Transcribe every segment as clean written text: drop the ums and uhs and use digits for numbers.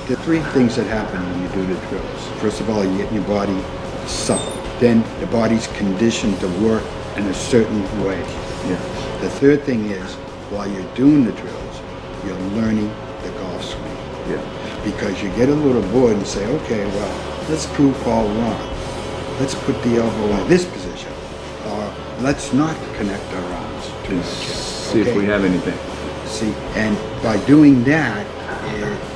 There are three things that happen when you do the drills. First of all, you get your body supple. Then the body's conditioned to work in a certain way. Yeah. The third thing is, while you're doing the drills, you're learning the golf swing. Yeah. Because you get a little bored and say, okay, well, let's prove Paul wrong. Let's put the elbow in this position. Or let's not connect our arms to our chest. See if we have anything. See, and by doing that,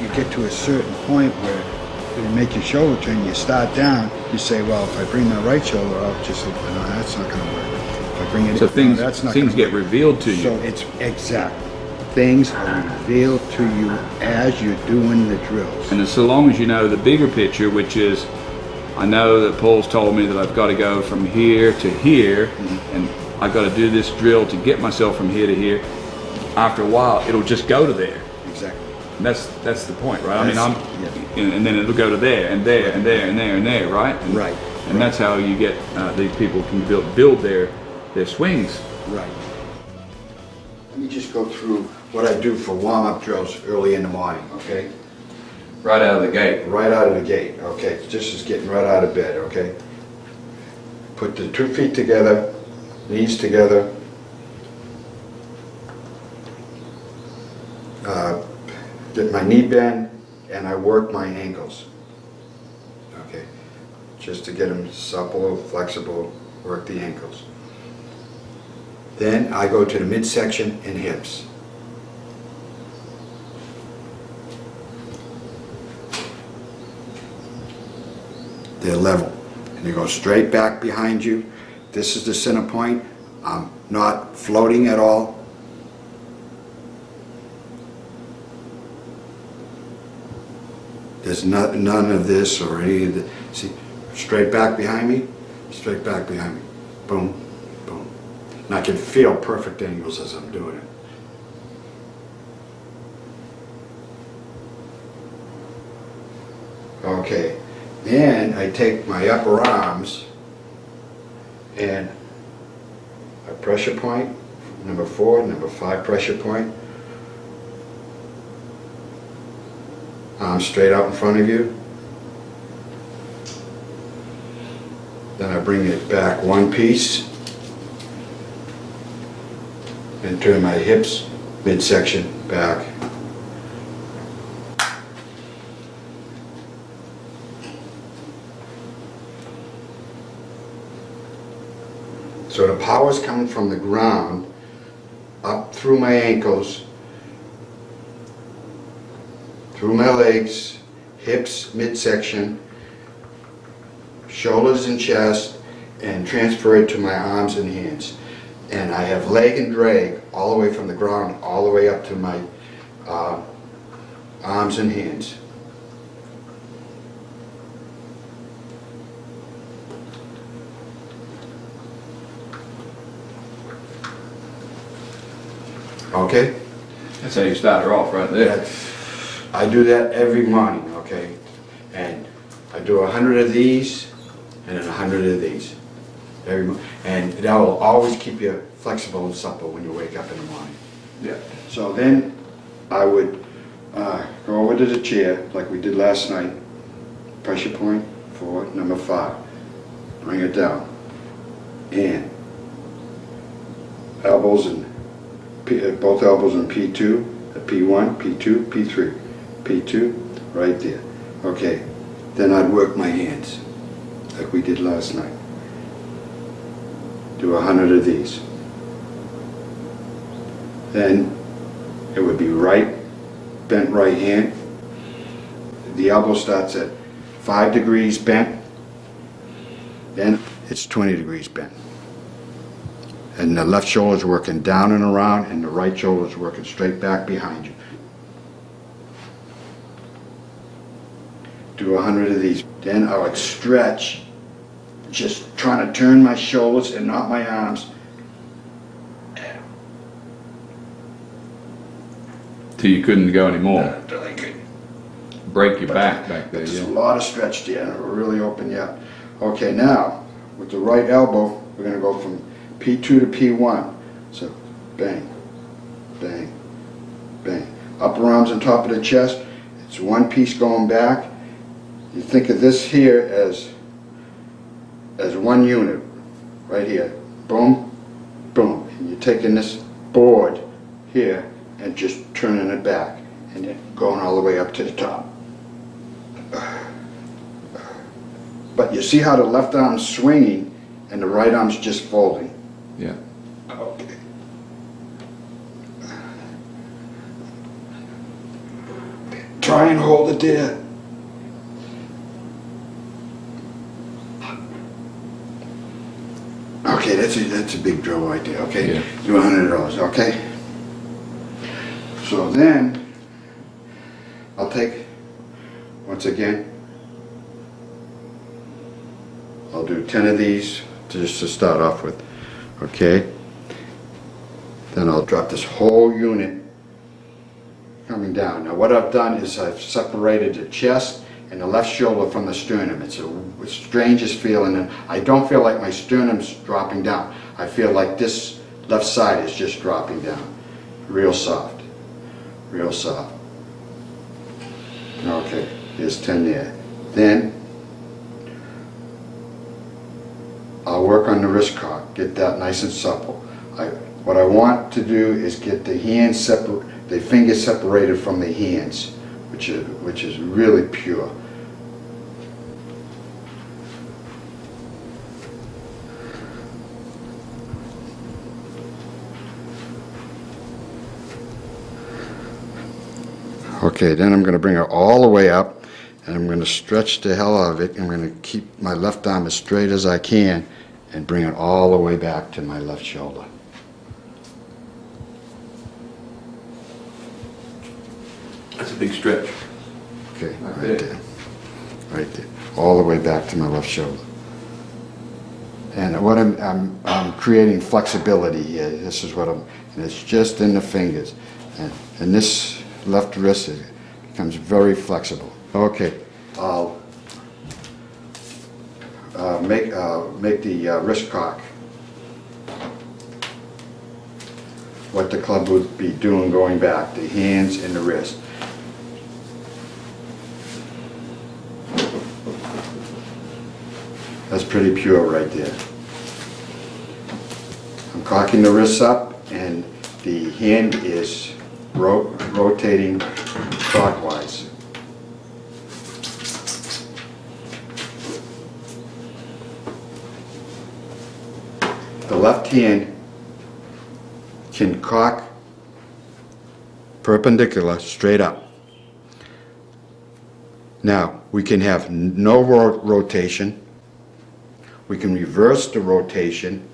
you get to a certain point where you make your shoulder turn, you start down, you say, well, if I bring my right shoulder up, just no, that's not going to work. If I bring it So in, things, no, that's not things gonna get work. revealed to you. So it's exactly. Things are revealed to you as you're doing the drills. And so long as you know the bigger picture, which is, I know that Paul's told me that I've got to go from here to here, and I've got to do this drill to get myself from here to here. After a while, it'll just go to there. Exactly. And that's the point, right? That's, I mean, and then it'll go to there and there and there and there and there, right? And, Right. And that's how you get these people can build their swings. Right. Let me just go through what I do for warm-up drills early in the morning, okay? Right out of the gate. Right out of the gate, okay? Just as getting right out of bed, okay? Put the 2 feet together, knees together. Get my knee bend, and I work my ankles. Okay? Just to get them supple, flexible, work the ankles. Then I go to the midsection and hips. They're level. And you go straight back behind you. This is the center point. I'm not floating at all. There's none of this or any of the, see, straight back behind me, straight back behind me. Boom, boom. And I can feel perfect angles as I'm doing it. Okay, then I take my upper arms and a pressure point, number 4, number 5 pressure point. Arms straight out in front of you. Then I bring it back one piece and turn my hips, midsection back. So the power's coming from the ground up through my ankles, through my legs, hips, midsection, shoulders and chest, and transfer it to my arms and hands. And I have leg and drag all the way from the ground all the way up to my arms and hands. Okay? That's how you start her off right there. I do that every morning, okay? And I do 100 of these and then 100 of these. Every morning. And that will always keep you flexible and supple when you wake up in the morning. Yeah. So then I would go over to the chair like we did last night. Pressure point 4, number 5. Bring it down. And elbows and both elbows in P2, P1, P2, P3, P2, right there. Okay, then I'd work my hands like we did last night. Do 100 of these. Then it would be right, bent right hand. The elbow starts at 5 degrees bent. Then it's 20 degrees bent. And the left shoulder's working down and around, and the right shoulder's working straight back behind you. Do 100 of these. Then I would stretch, just trying to turn my shoulders and not my arms. Till you couldn't go anymore. Until I could. Break your back there. There's Yeah. a lot of stretch there, and it'll really open you up. Okay, now, with the right elbow, we're going to go from P2 to P1. So, bang, bang, bang. Upper arms on top of the chest. It's one piece going back. You think of this here as one unit, right here. Boom, boom. And you're taking this board here and just turning it back and then going all the way up to the top. But you see how the left arm's swinging and the right arm's just folding? Yeah. Okay. Try and hold it there. Okay, that's a big drill right there, okay? Yeah. Do $100, okay? So then, I'll take, once again, I'll do 10 of these just to start off with, okay? Then I'll drop this whole unit coming down. Now what I've done is I've separated the chest and the left shoulder from the sternum. It's the strangest feeling, and I don't feel like my sternum's dropping down. I feel like this left side is just dropping down. Real soft. Real soft. Okay, here's 10 there. Then I'll work on the wrist cock, get that nice and supple. What I want to do is get the hands the fingers separated from the hands, which is really pure. Okay, then I'm going to bring it all the way up, and I'm going to stretch the hell out of it. I'm going to keep my left arm as straight as I can and bring it all the way back to my left shoulder. That's a big stretch. Okay, Like right that. there. Right there. All the way back to my left shoulder. And what I'm creating flexibility here. This is what and it's just in the fingers. And this left wrist becomes very flexible. Okay, I'll make the wrist cock what the club would be doing going back, the hands and the wrist. That's pretty pure right there. I'm cocking the wrists up and the hand is rotating clockwise. The left hand can cock perpendicular straight up. Now we can have no rotation. We can reverse the rotation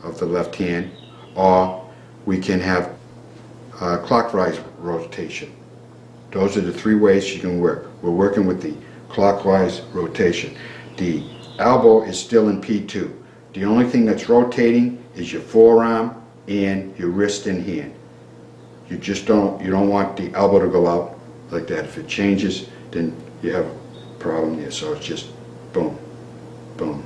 of the left hand, or we can have clockwise rotation. Those are the three ways you can work. We're working with the clockwise rotation. The elbow is still in P2. The only thing that's rotating is your forearm and your wrist and hand. You don't want the elbow to go out like that. If it changes, then you have a problem here. So it's just boom, boom.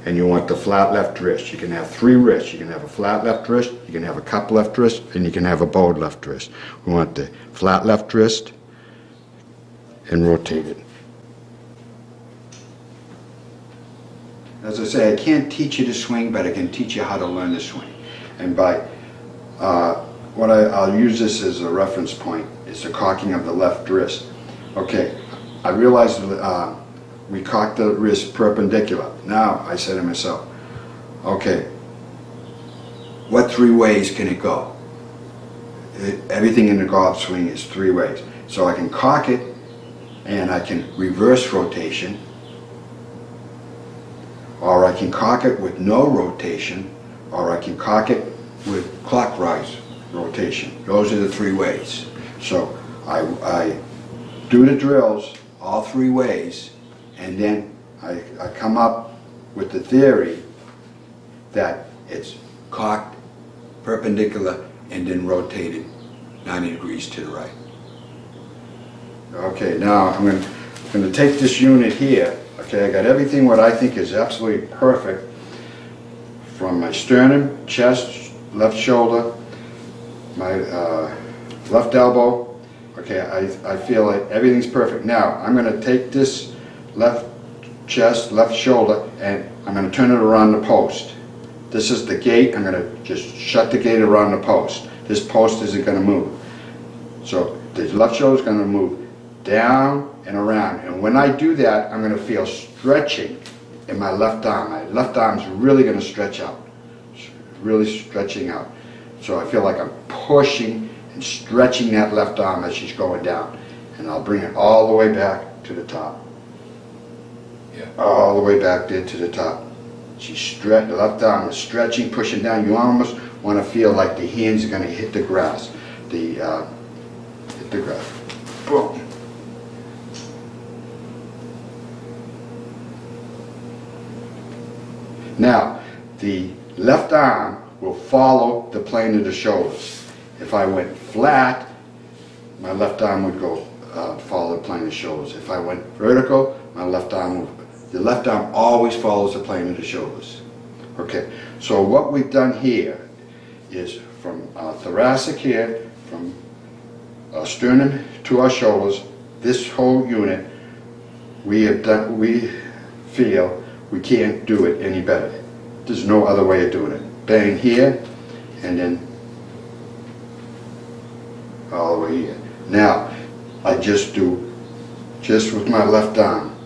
And you want the flat left wrist. You can have three wrists. You can have a flat left wrist, you can have a cup left wrist, and you can have a bowed left wrist. We want the flat left wrist and rotate it. As I say, I can't teach you to swing, but I can teach you how to learn to swing. And by I'll use this as a reference point, is the cocking of the left wrist. Okay, I realized we cocked the wrist perpendicular. Now I say to myself, okay, what three ways can it go? Everything in the golf swing is three ways. So I can cock it and I can reverse rotation, or I can cock it with no rotation, or I can cock it with clockwise rotation. Those are the three ways. So I do the drills all three ways, and then I come up with the theory that it's cocked perpendicular and then rotated 90 degrees to the right. Okay, now I'm going to take this unit here. Okay, I got everything what I think is absolutely perfect, from my sternum, chest, left shoulder, my left elbow, Okay, I feel like everything's perfect. Now, I'm going to take this left chest, left shoulder, and I'm going to turn it around the post. This is the gate. I'm going to just shut the gate around the post. This post isn't going to move. So the left shoulder is going to move down and around. And when I do that, I'm going to feel stretching in my left arm. My left arm's really going to stretch out. Really stretching out. So I feel like I'm pushing and stretching that left arm as she's going down. And I'll bring it all the way back to the top. Yeah. All the way back there to the top. The left arm is stretching, pushing down. You almost want to feel like the hands are going to hit the grass. Hit the grass. Boom. Now, the left arm will follow the plane of the shoulders. If I went flat, my left arm would go follow the plane of the shoulders. If I went vertical, my left arm would. The left arm always follows the plane of the shoulders. Okay, so what we've done here is from thoracic here, from sternum to our shoulders, this whole unit, we feel we can't do it any better. There's no other way of doing it. Bang here, and then all the way here. Now, I just do, just with my left arm.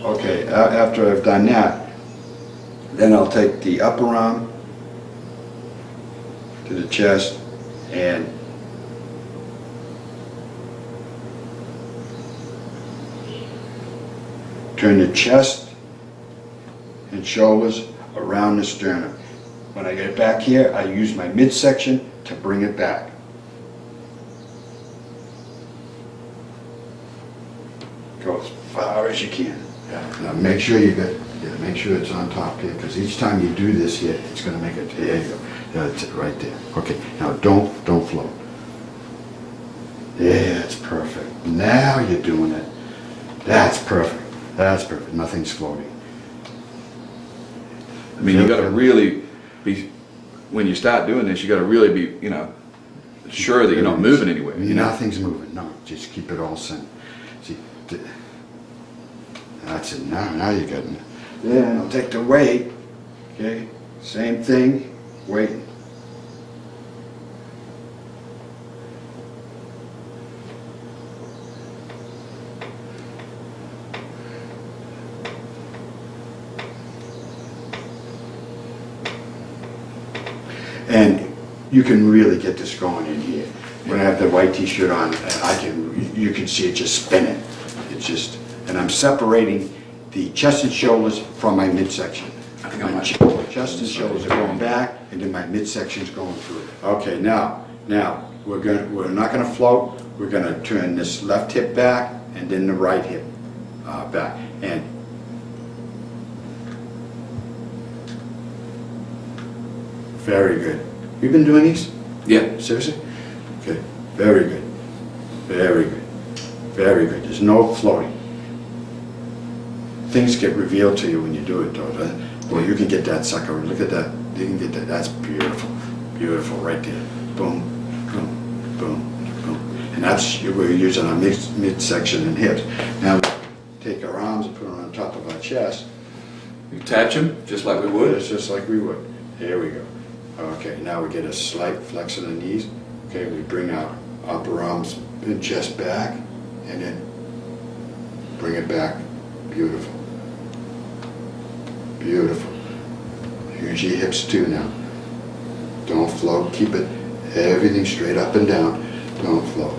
Okay, after I've done that, then I'll take the upper arm to the chest and turn the chest and shoulders around the sternum. When I get it back here, I use my midsection to bring it back. Go as far as you can. Now make sure you get, make sure it's on top here, because each time you do this here, it's going to make it. There you go. That's it right there. Okay. Now don't float. Yeah, it's perfect. Now you're doing it. That's perfect. That's perfect. Nothing's floating. I mean, you got to really be, when you start doing this, you got to really be, sure that you're not moving anywhere. Nothing's moving. No, just keep it all centered. See, that's it. Now you're getting it. Then I'll take the weight. Okay, same thing. Weight. And you can really get this going in here. When I have the white t-shirt on, you can see it just spinning. It's just, and I'm separating the chest and shoulders from my midsection. I think my chest and shoulders are going back, and then my midsection's going through. Okay, now we're not gonna float. We're gonna turn this left hip back, and then the right hip back, and very good. You've been doing these? Yeah. Seriously? Okay. Very good. Very good. Very good. There's no floating. Things get revealed to you when you do it, though. Well, you can get that sucker. Look at that. You can get that. That's beautiful. Beautiful right there. Boom, boom, boom, boom. And that's, we're using our midsection and hips. Now, take our arms and put them on top of our chest. You attach them just like we would. It's just like we would. Here we go. Okay, now we get a slight flex of the knees. Okay, we bring our upper arms and chest back, and then bring it back. Beautiful. Beautiful. Use your hips too now. Don't float. Keep it, everything straight up and down. Don't float.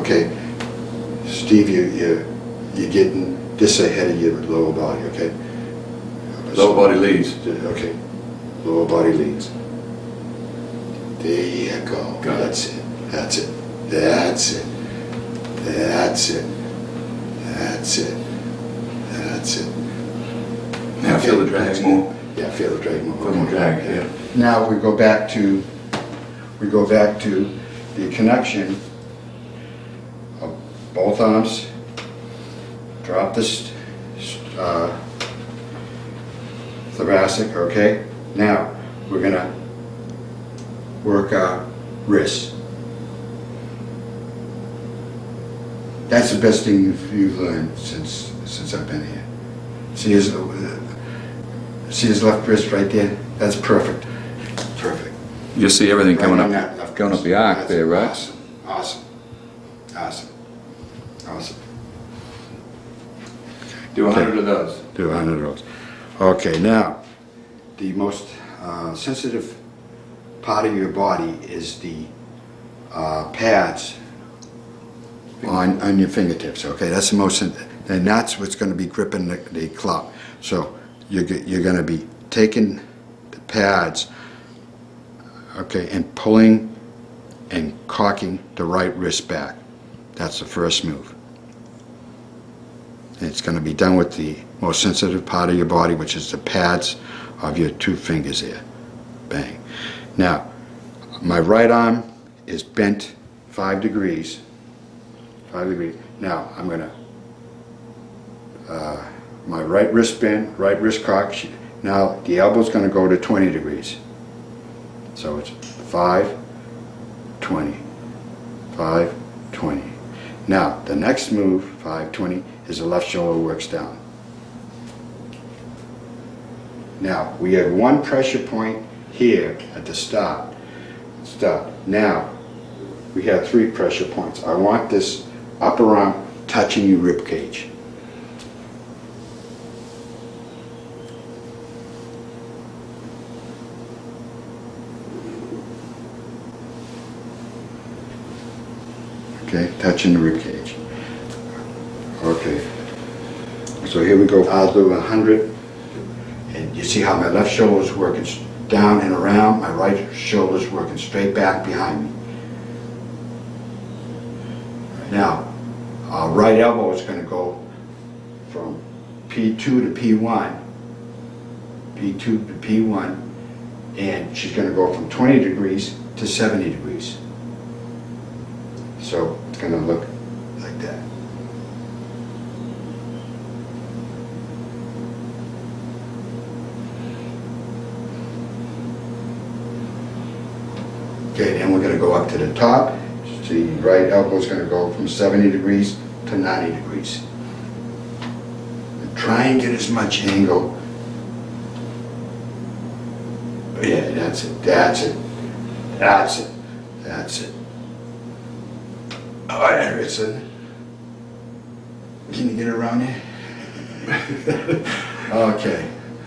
Okay, Steve, you're getting this ahead of your lower body, okay? Lower body leads. Okay, lower body leads. There you go. Got That's it. That's it. That's it. That's it. That's it. That's it. Now feel the drag more. Yeah, feel the drag more. Feel more drag, yeah. Now we go back to we go back to the connection of both arms. Drop this thoracic, okay? Now, we're gonna work our wrists. That's the best thing you've learned since I've been here. See his left wrist right there? That's perfect. Perfect. You see everything Right coming on up, that left going up wrist. the arc That's there, right? Awesome. Awesome. Awesome. Awesome. Do 100 of those. Do 100 of those. Okay, now, the most sensitive part of your body is the pads on your fingertips. Okay, that's the most, and that's what's going to be gripping the club. So you're going to be taking the pads, okay, and pulling and cocking the right wrist back. That's the first move. And it's going to be done with the most sensitive part of your body, which is the pads of your two fingers here. Bang. Now, my right arm is bent 5 degrees. 5 degrees. Now, I'm going to, my right wrist bend, right wrist cock. Now, the elbow's going to go to 20 degrees. So it's 5, 20, 5, 20. Now, the next move, 5, 20, is the left shoulder works down. Now, we have one pressure point here at the start. Now, we have 3 pressure points. I want this upper arm touching your rib cage. Okay, touching the rib cage. Okay, so here we go. I'll do 100, and you see how my left shoulder is working down and around, my right shoulder is working straight back behind me. Now, our right elbow is going to go from P2 to P1, P2 to P1, and she's going to go from 20 degrees to 70 degrees. So it's going to look like that. Okay, then we're going to go up to the top. See, right elbow is going to go from 70 degrees to 90 degrees. And try and get as much angle. Yeah, that's it, that's it, that's it, that's it. Oh, there it's a... Can you get around here? Okay,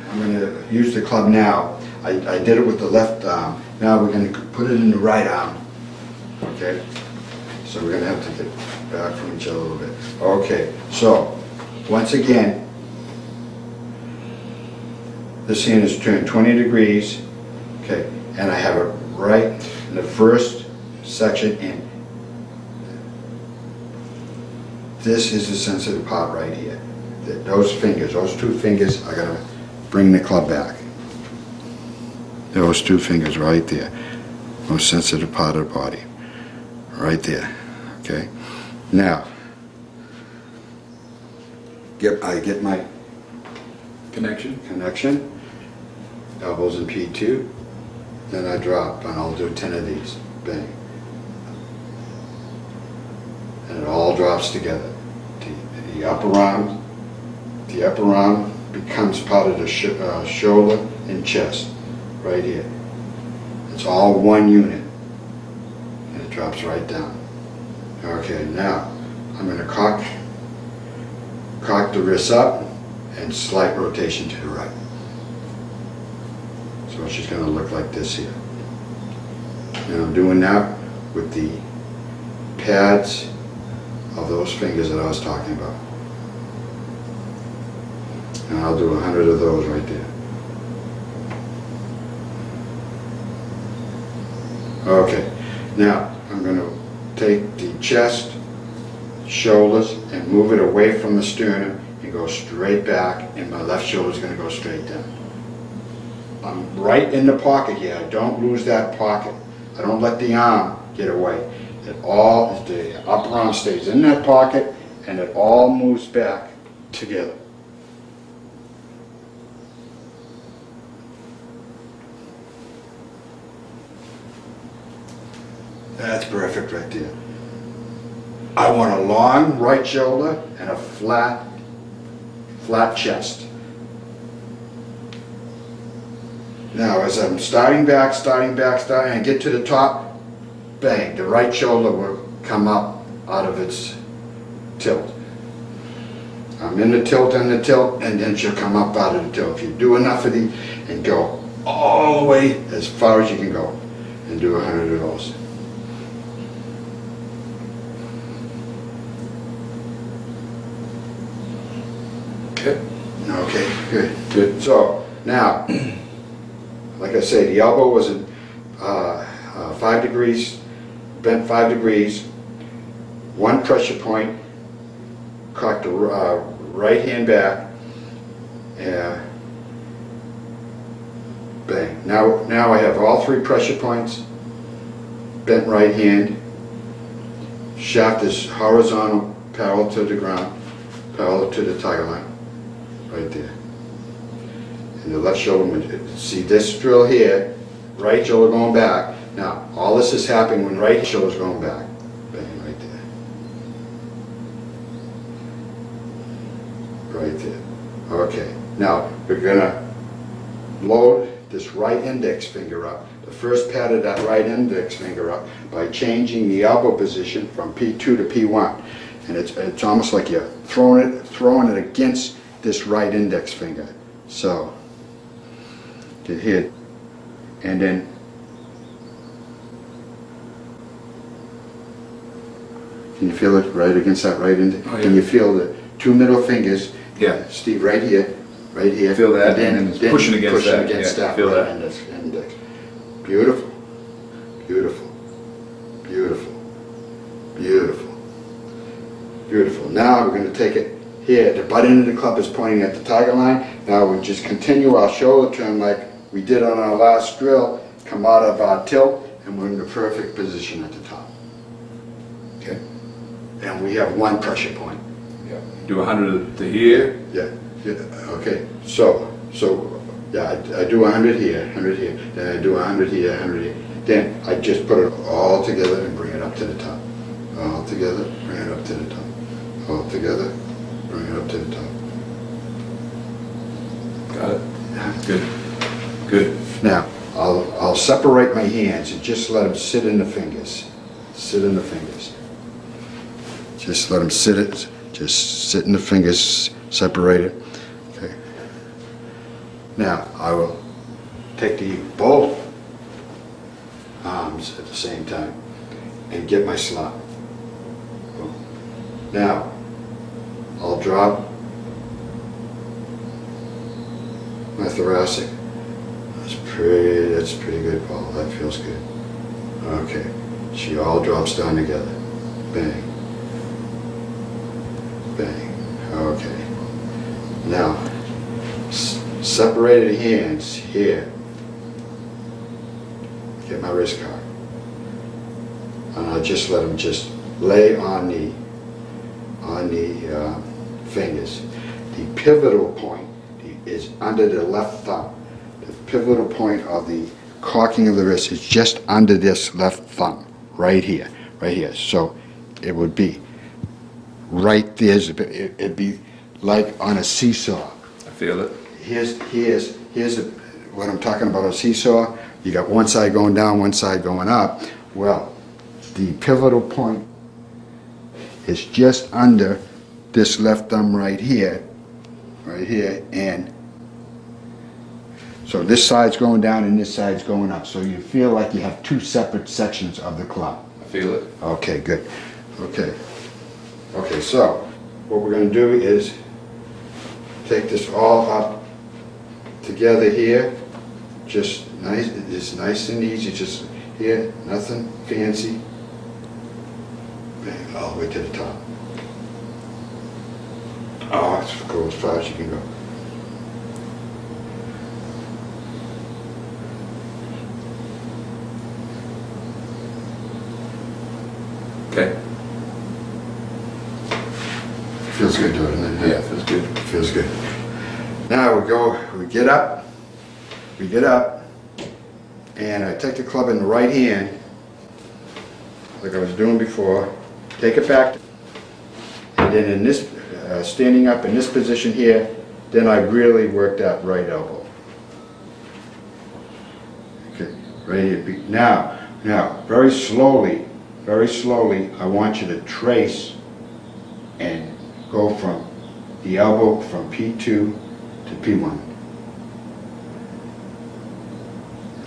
I'm going to use the club now. I did it with the left arm. Now we're going to put it in the right arm. Okay, so we're going to have to get back from each other a little bit. Okay, so once again, this hand is turned 20 degrees. Okay, and I have it right in the first section, and this is the sensitive part right here. Those fingers, those 2 fingers, are going to bring the club back. Those 2 fingers right there, most sensitive part of the body, right there. Okay. Now, I get my connection, elbows in P2, then I drop, and I'll do 10 of these. Bang. And it all drops together. The upper arm becomes part of the shoulder and chest, right here. It's all one unit, and it drops right down. Okay, now I'm going to cock the wrists up and slight rotation to the right. So it's just going to look like this here. And I'm doing that with the pads of those fingers that I was talking about. And I'll do 100 of those right there. Okay, now I'm going to take the chest, shoulders, and move it away from the sternum and go straight back, and my left shoulder is going to go straight down. I'm right in the pocket here. I don't lose that pocket. I don't let the arm get away. The upper arm stays in that pocket, and it all moves back together. That's perfect right there. I want a long right shoulder and a flat chest. Now as I'm starting back, and get to the top, bang, the right shoulder will come up out of its tilt. I'm in the tilt, and then she'll come up out of the tilt. If you do enough of these and go all the way as far as you can go, and do 100 of those. Okay, good. So now, like I say, the elbow was at 5 degrees, bent 5 degrees, one pressure point, cocked the right hand back, bang. Now I have all 3 pressure points, bent right hand, shaft is horizontal, parallel to the ground, parallel to the tiger line. Right there. And the left shoulder, see this drill here, right shoulder going back. Now, all this is happening when right shoulder's going back. Bang, right there. Right there. Okay. Now, we're going to load this right index finger up, the first pad of that right index finger up, by changing the elbow position from P2 to P1. And it's almost like you're throwing it against this right index finger. So get hit, and then can you feel it right against that right index? Oh, yeah. Can you feel the 2 middle fingers? Yeah, Steve, right here. Feel that, and then pushing against that. Yeah, feel right that. Index. Beautiful, beautiful, beautiful, beautiful, beautiful. Now we're going to take it. Here, the butt end of the club is pointing at the tiger line. Now we just continue our shoulder turn like we did on our last drill, come out of our tilt, and we're in the perfect position at the top. Okay? And we have 1 pressure point. Yeah. Do 100 to here? Yeah. Okay. So yeah, I do 100 here, 100 here, then I do 100 here, 100 here. Then I just put it all together and bring it up to the top. All together, bring it up to the top. All together, bring it up to the top. Got it. Good. Good. Now, I'll separate my hands and just let them sit in the fingers. Sit in the fingers. Just let them sit in the fingers, separated. Okay. Now, I will take both arms at the same time and get my slot. Now, I'll drop my thoracic. That's pretty good, Paul. That feels good. Okay. She all drops down together. Bang. Bang. Okay. Now, separated hands here. Get my wrist guard. And I'll just let them just lay on the fingers. The pivotal point is under the left thumb. The pivotal point of the cocking of the wrist is just under this left thumb, right here, right here. So it would be right there. It'd be like on a seesaw. I feel it. Here's what I'm talking about, a seesaw. You got one side going down, one side going up. Well, the pivotal point is just under this left thumb right here, and so this side's going down and this side's going up. So you feel like you have 2 separate sections of the club. I feel it. Okay, good. Okay, so what we're going to do is take this all up together here. Just nice and easy. Just here, nothing fancy. Bang, all the way to the top. Oh, it's go as far as you can go. Okay. Feels good doing it. Yeah, feels good. Feels good. Now we get up, and I take the club in the right hand, like I was doing before, take it back, and then in this, standing up in this position here, then I really work that right elbow. Okay, right here. Now, very slowly, I want you to trace and go from the elbow from P2 to P1.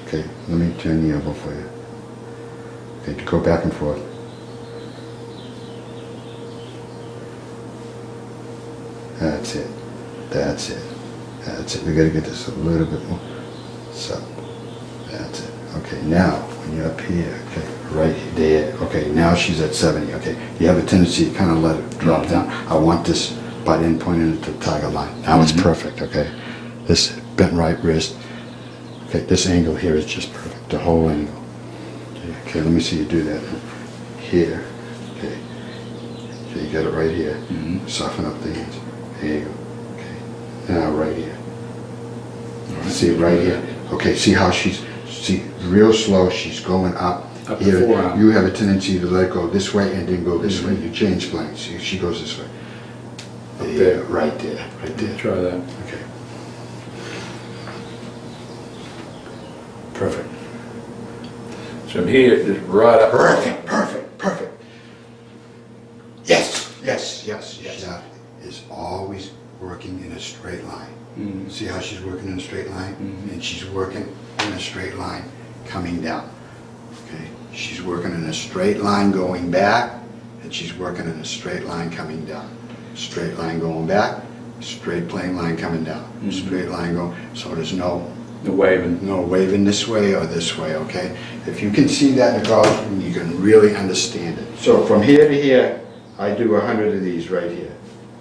Okay, let me turn the elbow for you. Okay, to go back and forth. That's it. That's it. That's it. We got to get this a little bit more. So, that's it. Okay, now, when you're up here, okay, right there, okay, now she's at 70, okay. You have a tendency to kind of let it drop down. I want this butt end pointing into the tiger line. Now it's perfect, okay. This bent right wrist, okay, this angle here is just perfect, the whole angle. Okay, let me see you do that. Here, okay. Okay, you got it right here. Soften up the hands. There you go. Okay, now right here. See right here. Okay, see how she's, see, real slow, she's going up. Here, you have a tendency to let go this way and then go this way. You change planes. She goes this way. There, right there, right there. Try that. Okay. Perfect. So from here, just right up. Perfect, perfect, perfect. Yes, yes, yes, yes. That is always working in a straight line. See how she's working in a straight line? And she's working in a straight line coming down. Okay, she's working in a straight line going back, and she's working in a straight line coming down. Straight line going back, straight plane line coming down. Straight line going, so there's no waving this way or this way, okay? If you can see that in the golf, you can really understand it. So from here to here, I do 100 of these right here.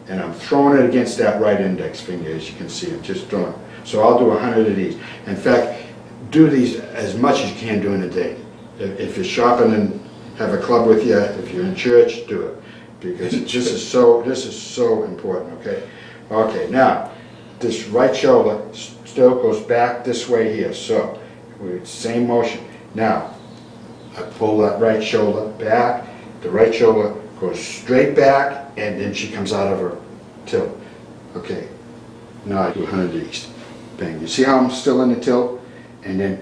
And I'm throwing it against that right index finger, as you can see. I'm just throwing. So I'll do 100 of these. In fact, do these as much as you can during the day. If you're shopping and have a club with you, if you're in church, do it. Because this is so important, okay? Okay, now, this right shoulder still goes back this way here. So, same motion. Now, I pull that right shoulder back. The right shoulder goes straight back, and then she comes out of her tilt. Okay, now I do 100 of these. Bang. You see how I'm still in the tilt? And then,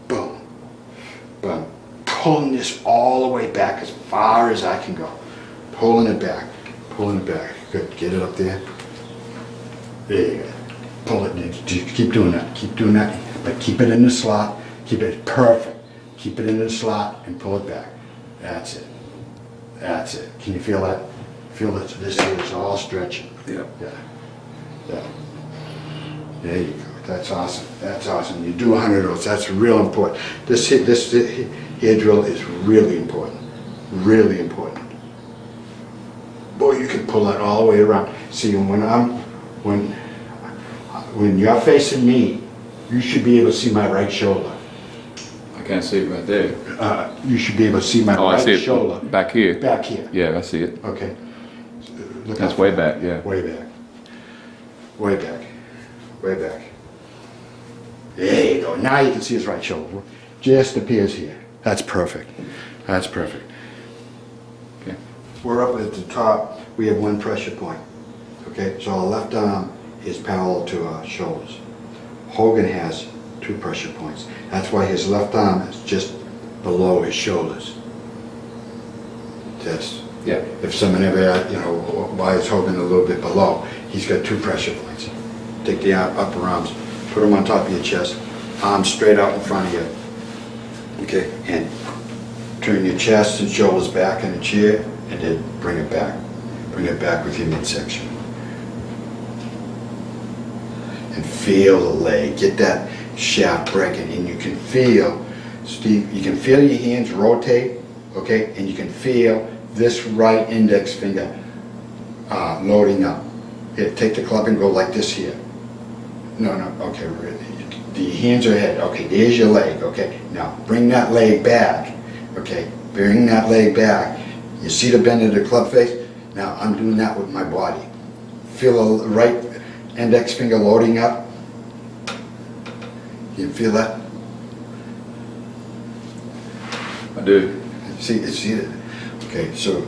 boom, boom. Pulling this all the way back as far as I can go. Pulling it back, pulling it back. Good, get it up there. There you go. Pull it, keep doing that, but keep it in the slot, keep it perfect. Keep it in the slot and pull it back. That's it. That's it. Can you feel that? Feel that this here is all stretching. Yeah. Yeah. Yeah. There you go. That's awesome. That's awesome. You do 100 of those. That's real important. This hair drill is really important. Really important. Boy, you can pull that all the way around. See, when you're facing me, you should be able to see my right shoulder. I can't see it right there. You should be able to see my right I see it shoulder. back here. Back here. Yeah, I see it. Okay. Look That's way back, yeah. Way back. Way back. Way back. There you go. Now you can see his right shoulder. Just appears here. That's perfect. That's perfect. Okay. We're up at the top. We have one pressure point. Okay, so our left arm is parallel to our shoulders. Hogan has two pressure points. That's why his left arm is just below his shoulders. That's, yeah. If someone ever, why is Hogan a little bit below? He's got two pressure points. Take the upper arms, put them on top of your chest, arms straight out in front of you. Okay, and turn your chest and shoulders back in the chair, and then bring it back. Bring it back with your midsection. And feel the leg. Get that shaft breaking, and you can feel, Steve, you can feel your hands rotate, okay, and you can feel this right index finger loading up. Here, take the club and go like this here. No, okay, the hands are ahead. Okay, there's your leg. Okay, now bring that leg back. Okay, bring that leg back. You see the bend of the club face? Now I'm doing that with my body. Feel the right index finger loading up. You feel that? I do. See it? Okay, so,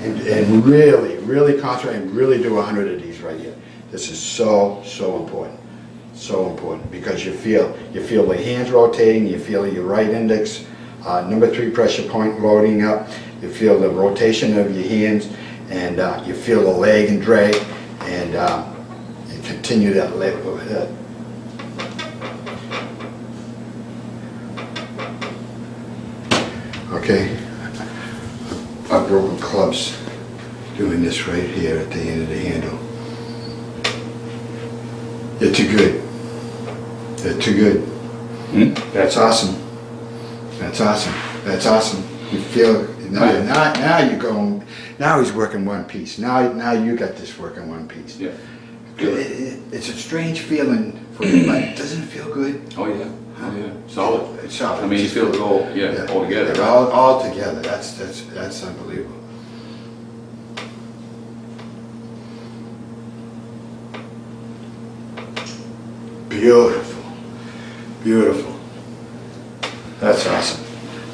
and really concentrate and really do 100 of these right here. This is so important. So important, because you feel the hands rotating, you feel your right index, number 3 pressure point loading up, you feel the rotation of your hands, and you feel the leg and drag, and you continue that leg overhead. Okay, I've broken clubs doing this right here at the end of the handle. You're too good. They're too good. That's awesome. That's awesome. That's awesome. You feel now you're going. Now he's working one piece. Now you got this working one piece. Yeah. It's a strange feeling for you, but doesn't it feel good? Oh yeah. Oh yeah. Solid. It's solid. I mean, you feel it all. Yeah. All together. Right? All together. That's unbelievable. Beautiful. Beautiful. That's awesome.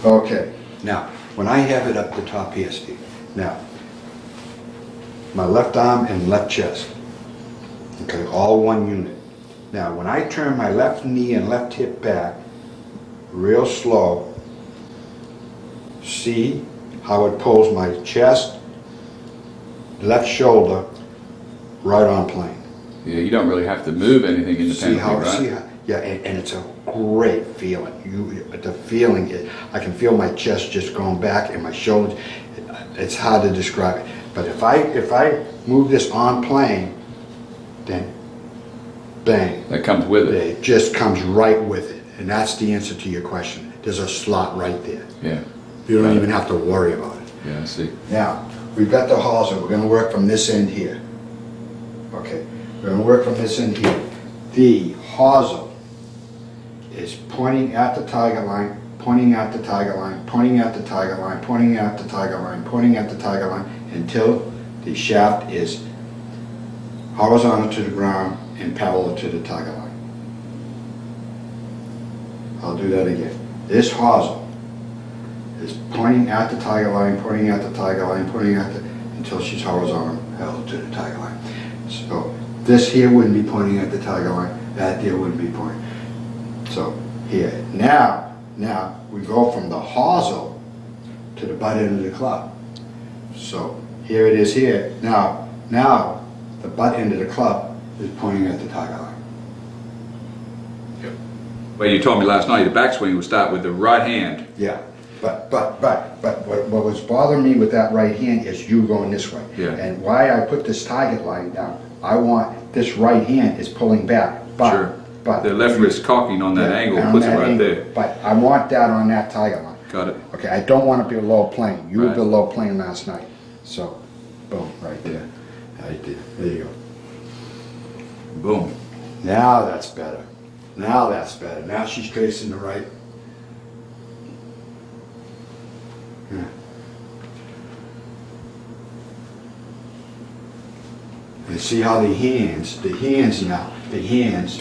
Okay. Now, when I have it up the top here, Steve, now, my left arm and left chest, okay, all one unit. Now, when I turn my left knee and left hip back, real slow, see how it pulls my chest, left shoulder, right on plane. Yeah, you don't really have to move anything independently, right? Yeah, and it's a great feeling. The feeling is, I can feel my chest just going back and my shoulders. It's hard to describe it. But if I move this on plane, then bang. That comes with it. It just comes right with it. And that's the answer to your question. There's a slot right there. Yeah. You don't even have to worry about it. Yeah, I see. Now, we've got the hawser. We're going to work from this end here. Okay. We're going to work from this end here. The hawser is pointing at the tiger line, pointing at the tiger line, pointing at the tiger line, pointing at the tiger line, pointing at the tiger line, until the shaft is horizontal to the ground and parallel to the tiger line. I'll do that again. This hawser is pointing at the tiger line, pointing at the tiger line, pointing at the, until she's horizontal parallel to the tiger line. So this here wouldn't be pointing at the tiger line, that there wouldn't be pointing. So here, now we go from the hawser to the butt end of the club. So here it is here. Now the butt end of the club is pointing at the tiger line. Yep. Well, you told me last night the backswing would start with the right hand. Yeah, but what was bothering me with that right hand is you going this way. Yeah. And why I put this target line down, I want this right hand is pulling back. But, Sure. But The left wrist cocking on that angle on puts it that right angle. there. But I want that on that tiger line. Got it. Okay, I don't want to be below plane. You were Right. below plane last night. So, boom, right there. Right there. There you go. Boom. Now that's better. Now that's better. Now she's facing the right. Yeah. And see how the hands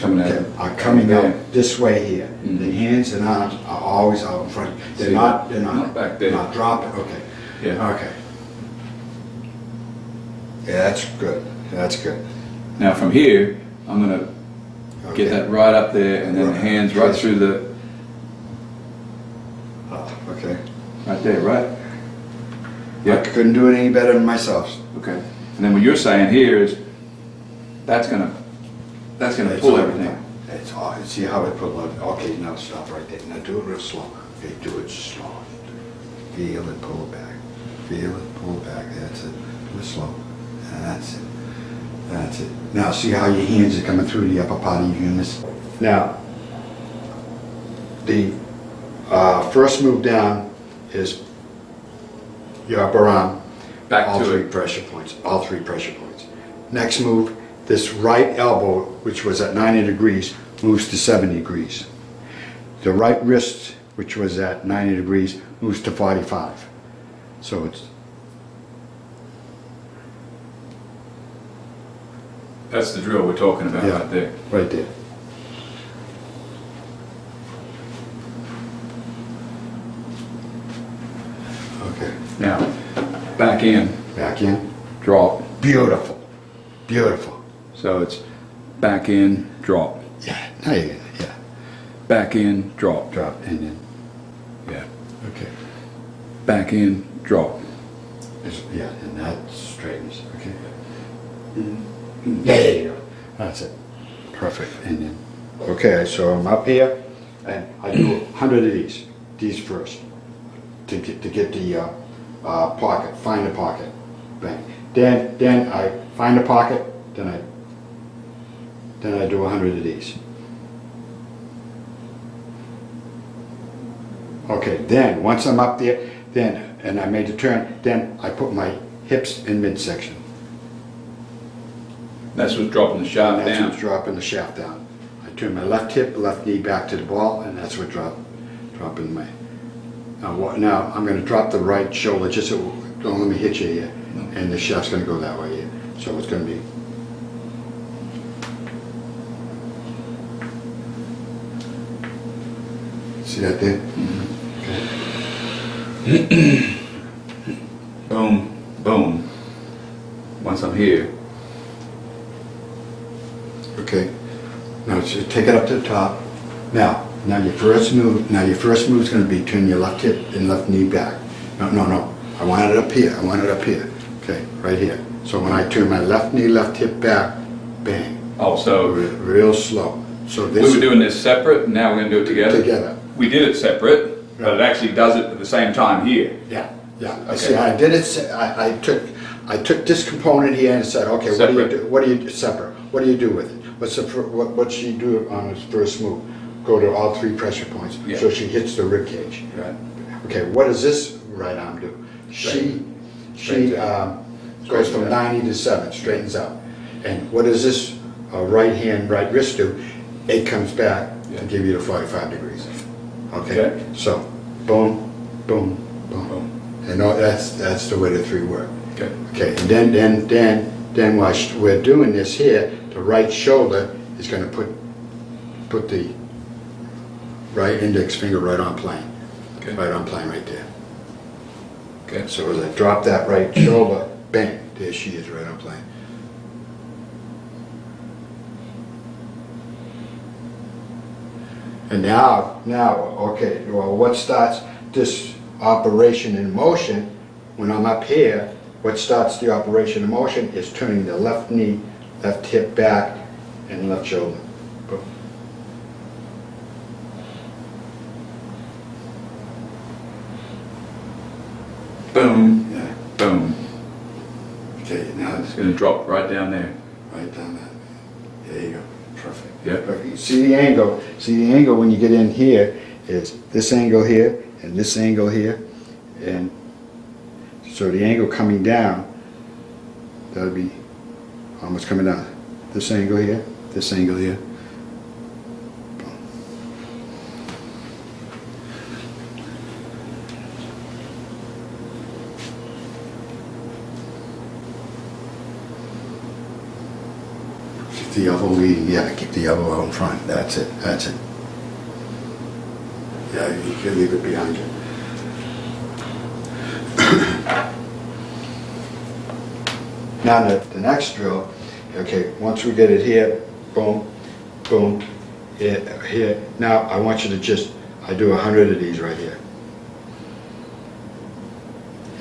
Coming out. are coming Yeah. out this way here. Mhm. The hands and arms are always out in front. They're See, not not back there. Not dropping. Okay. Yeah. Okay. Yeah, that's good. That's good. Now from here, I'm gonna Okay. get that right up there, and then the hands right through the, Okay. right there, right? I Yeah. couldn't do it any better than myself. Okay. And then what you're saying here is that's gonna It's pull all- everything. It's all, see how it pulled out. Okay, now stop right there. Now do it real slow. Okay, do it slow. Feel it, pull it back. Feel it, pull it back. That's it. Do it slow. That's it. That's it. Now see how your hands are coming through the upper part of your humerus. Now, the first move down is your upper arm. Back all to three it. pressure points. All three pressure points. Next move, this right elbow, which was at 90 degrees, moves to 70 degrees. The right wrist which was at 90 degrees, moves to 45. So it's That's the drill we're talking about right there. Right there. Okay. Now, back in, Back in. drop. Beautiful. Beautiful. So it's back in, drop. Yeah. Now you get it. Yeah. Back in, drop. Drop and then. Yeah. Okay. Back in, drop. Yeah, and that straightens. Okay. There you go. That's it. Perfect. And then. Okay, so I'm up here, and I do 100 of these first, to get the pocket. Find the pocket. Bang. Then I find the pocket. Then I do 100 of these. Okay. Then once I'm up there, and I made the turn, then I put my hips in midsection. That's what's dropping the shaft That's down. what's dropping the shaft down. I turn my left hip, left knee back to the ball, and that's what dropping my. Now I'm going to drop the right shoulder. Just so, don't let me hit you here, and the shaft's going to go that way here. So it's going to be. See that there? Okay. Boom, boom. Once I'm here, Okay. Now just take it up to the top. Now your first move. Now your first move is going to be turn your left hip and left knee back. No. I want it up here. I want it up here. Okay, right here. So when I turn my left knee, left hip back, bang. also, Real slow. So this we were doing this separate, and now we're going to do it together. together. We did it separate, but it actually does it at the same time here. Yeah. Okay. See, I did it. I took this component here and said, okay, Separate. what do you separate? What do you do with it? What she do on his first move? Go to all three pressure points, Yeah. so she hits the rib cage. Right. Okay, what does this right arm do? She goes from 90 to 7, straightens out. And what does this right hand, right wrist do? It comes back Yeah. to give you the 45 degrees. Okay, Okay. so boom, boom, boom. Boom. And that's the way the three work. Okay. Okay, and then while we're doing this here, the right shoulder is going to put the right index finger right on plane. Okay. Right on plane right there. Okay. So as I drop that right shoulder, bang, there she is right on plane. And now, okay, well, what starts this operation in motion, when I'm up here, what starts the operation in motion is turning the left knee, left hip back, and left shoulder. Boom. Boom. Yeah. Boom. Okay, now It's going to drop right down there. right down that. There you go. Perfect. Yeah. Perfect. See the angle. See the angle when you get in here is this angle here and this angle here, and so the angle coming down, that'll be almost coming down. This angle here, this angle here. Keep the elbow leading. Yeah, keep the elbow out in front. That's it. That's it. Yeah, you can leave it behind you. Now the next drill, okay, once we get it here, boom, boom, here. Now I want you to I do 100 of these right here.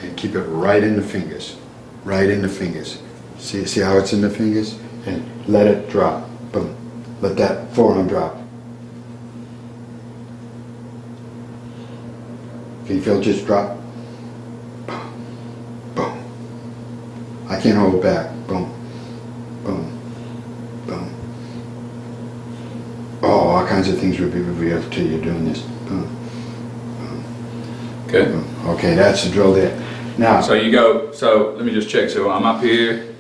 And keep it right in the fingers, right in the fingers. See how it's in the fingers? And let it drop, boom. Let that forearm drop. Can you feel it just drop? Boom, boom. I can't hold it back. Boom, boom, boom. Oh, all kinds of things will be revealed to you doing this. Boom, boom, Okay. boom. Okay, that's the drill there. Now, So you go, so let me just check. So I'm up here,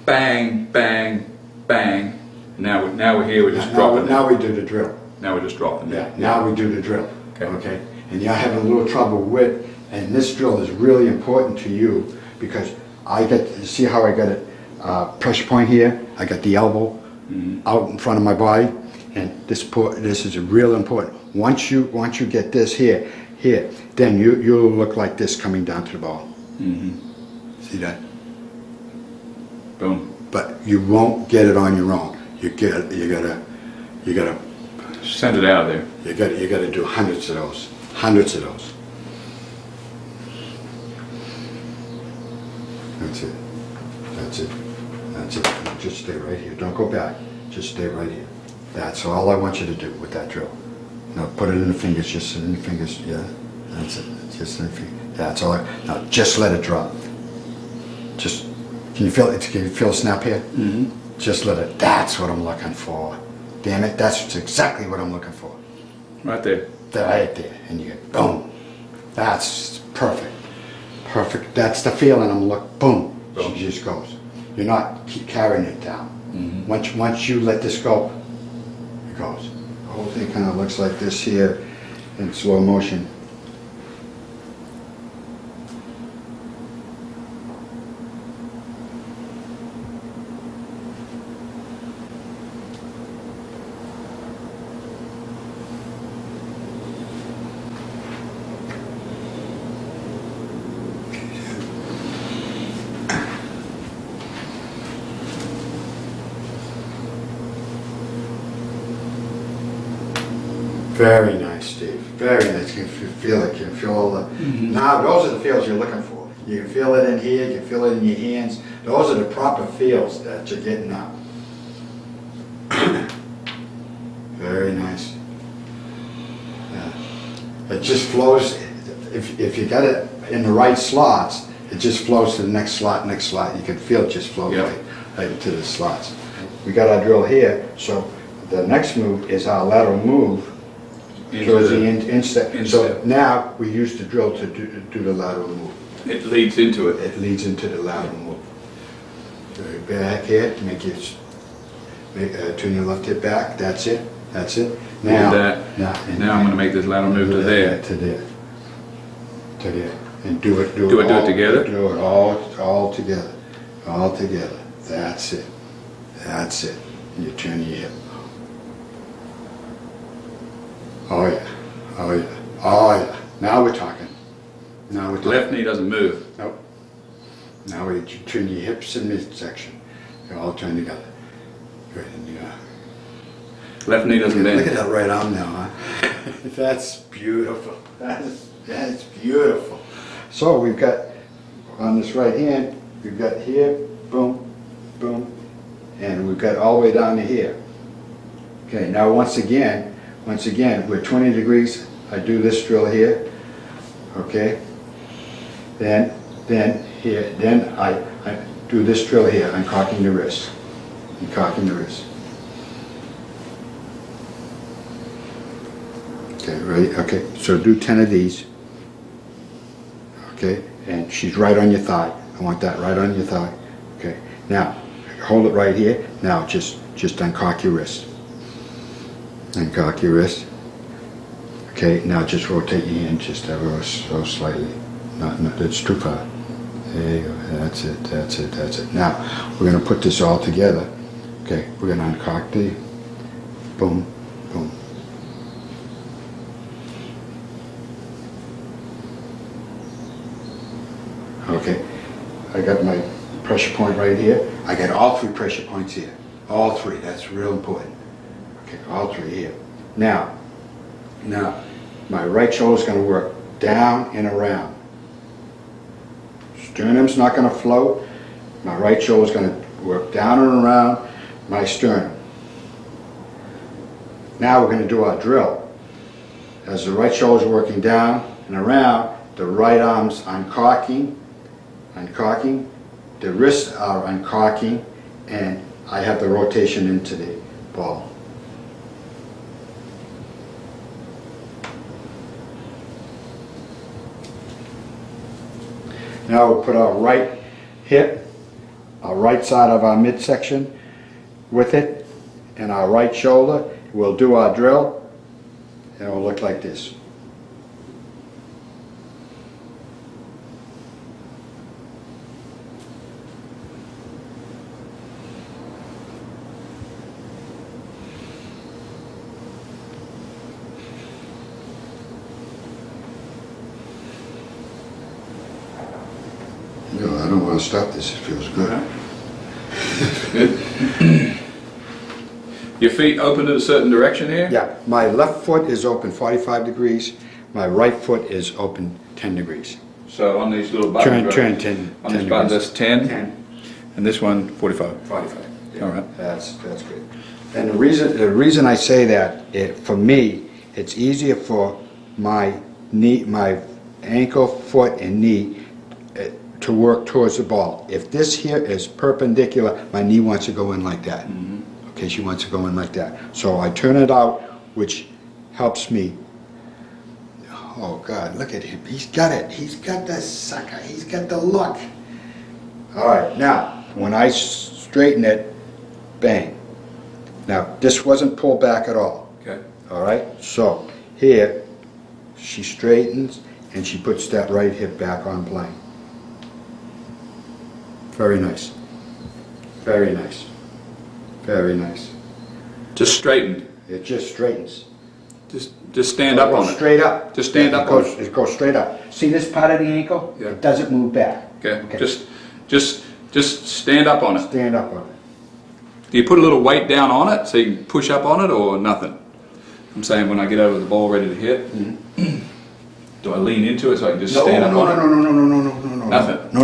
bang, bang, bang. Now we're here, we're just dropping it. now we do the drill. Now we're just dropping Yeah, it. now we do the drill. Okay. And you're having a little trouble with, and this drill is really important to you because you see how I got it pressure point here? I got the elbow out in front of my body, and this is real important. Once you get this here, then you'll look like this coming down to the ball. See that? Boom. But you won't get it on your own. You gotta Send it out of there. you gotta do hundreds of those. Hundreds of those. That's it. That's it. That's it. Just stay right here. Don't go back. Just stay right here. That's all I want you to do with that drill. Now put it in the fingers, just in the fingers. Yeah. That's it. Just in the fingers. That's all. Now just let it drop. Just, can you feel it? Can you feel a snap here? Just let it. That's what I'm looking for. Damn it. That's exactly what I'm looking for. Right there. Right there. And you get boom. That's perfect. Perfect. That's the feeling I'm looking. Boom. She just goes. You're not keep carrying it down. Once you let this go, it goes. The whole thing kind of looks like this here in slow motion. Very nice, Steve. Very nice. You can feel it. You can feel all the... Now, those are the feels you're looking for. You can feel it in here. You can feel it in your hands. Those are the proper feels that you're getting now. Very nice. Yeah. It just flows. If you got it in the right slots, it just flows to the next slot, next slot. You can feel it just flow right into the slots. We got our drill here, so the next move is our lateral move. Towards the instep. So now we use the drill to do the lateral move. It leads into it. It leads into the lateral move. Back here, turn your left hip back. That's it. That's it. Now, now I'm going to make this lateral move to there. To there. To there. And do it together? Do it all together. All together. That's it. That's it. You turn your hip. Oh yeah, oh yeah, oh yeah. Now we're talking. Now we're talking. Left knee doesn't move. Nope. Now we turn your hips in midsection. They all turn together. Good. And, left knee doesn't bend. Look at that right arm now, huh? That's beautiful. That's beautiful. So we've got on this right hand, we've got here, boom, boom, and we've got all the way down to here. Okay. Now once again, we're 20 degrees. I do this drill here, okay? Then here, then I do this drill here. I'm cocking the wrist. I'm cocking the wrist. Okay, ready? Okay, so do 10 of these. Okay, and she's right on your thigh. I want that right on your thigh. Okay, now hold it right here. Now just uncock your wrist. Uncock your wrist. Okay, now just rotate your hand just ever so slightly. Not that's too far. There you go. That's it. That's it. That's it. Now we're going to put this all together. Okay, we're going to uncock the boom, boom. Okay, I got my pressure point right here. I got all 3 pressure points here. All 3. That's real important. Okay, all 3 here. Now, my right shoulder is going to work down and around. Sternum's not going to float. My right shoulder is going to work down and around my sternum. Now we're going to do our drill. As the right shoulder is working down and around, the right arm's uncocking, the wrists are uncocking, and I have the rotation into the ball. Now we'll put our right hip, our right side of our midsection with it, and our right shoulder. We'll do our drill. and it'll look like this. No, I don't want to stop this. It feels good. Good. Your feet open in a certain direction here? Yeah, my left foot is open 45 degrees. My right foot is open 10 degrees. So on these little buttons, Turn 10. on 10 this button, degrees. that's 10, 10. and this one 45. 45. Yeah. All right. That's good. And the reason I say that, for me, it's easier for my knee, my ankle, foot, and knee to work towards the ball. If this here is perpendicular, my knee wants to go in like that. Mm-hmm. Okay, she wants to go in like that. So I turn it out, which helps me. Oh God, look at him. He's got it. He's got the sucker. He's got the look. All right, now, when I straighten it, bang. Now, this wasn't pulled back at all. Okay. All right, so here, she straightens and she puts that right hip back on plane. Very nice. Very nice. Very nice. Just straightened. It just straightens. Just stand up on it. Straight up. Just stand up on it. It goes straight up. See this part of the ankle? Yeah. It doesn't move back. Okay. Just stand up on it. Stand up on it. Do you put a little weight down on it so you can push up on it, or nothing? I'm saying when I get over the ball ready to hit, do I lean into it so I can just stand up on it? No. Nothing. No.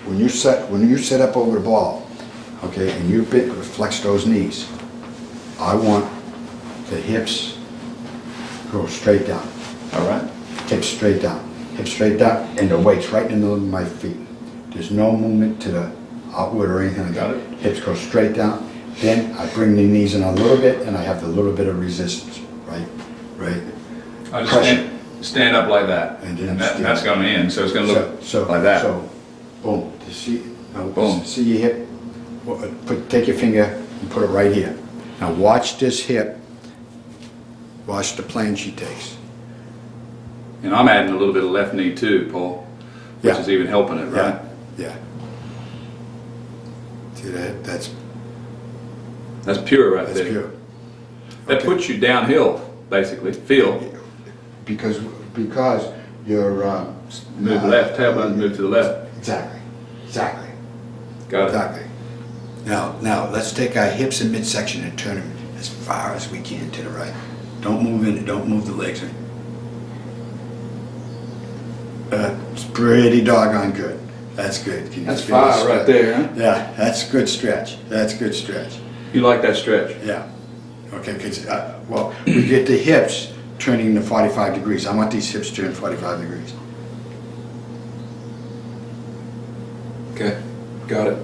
When you set up over the ball, okay, and you flex those knees, I want the hips go straight down. All right. Hips straight down, and the weight's right in the middle of my feet. There's no movement to the outward or anything like that. Got it. Hips go straight down. Then I bring the knees in a little bit, and I have the little bit of resistance, right? I just stand up like that, And and, then that's going in, so it's going to look like that. So, boom. You see, now, Boom. See your hip? Take your finger and put it right here. Now watch this hip. Watch the plane she takes. And I'm adding a little bit of left knee too, Paul, which Yeah. is even helping it, right? Yeah. See that? That's pure right That's there. pure. That Okay. puts you downhill, basically. Feel. Because you're Move left, tailbone move to the left. Exactly. Got it. Exactly. Now let's take our hips in midsection and turn them as far as we can to the right. Don't move in. Don't move the legs in. It's pretty doggone good. That's good. Can you That's feel the fire right stretch? there, huh? Yeah, that's good stretch. You like that stretch? Yeah. Okay, because, well, we get the hips turning to 45 degrees. I want these hips turned 45 degrees. Okay. Got it.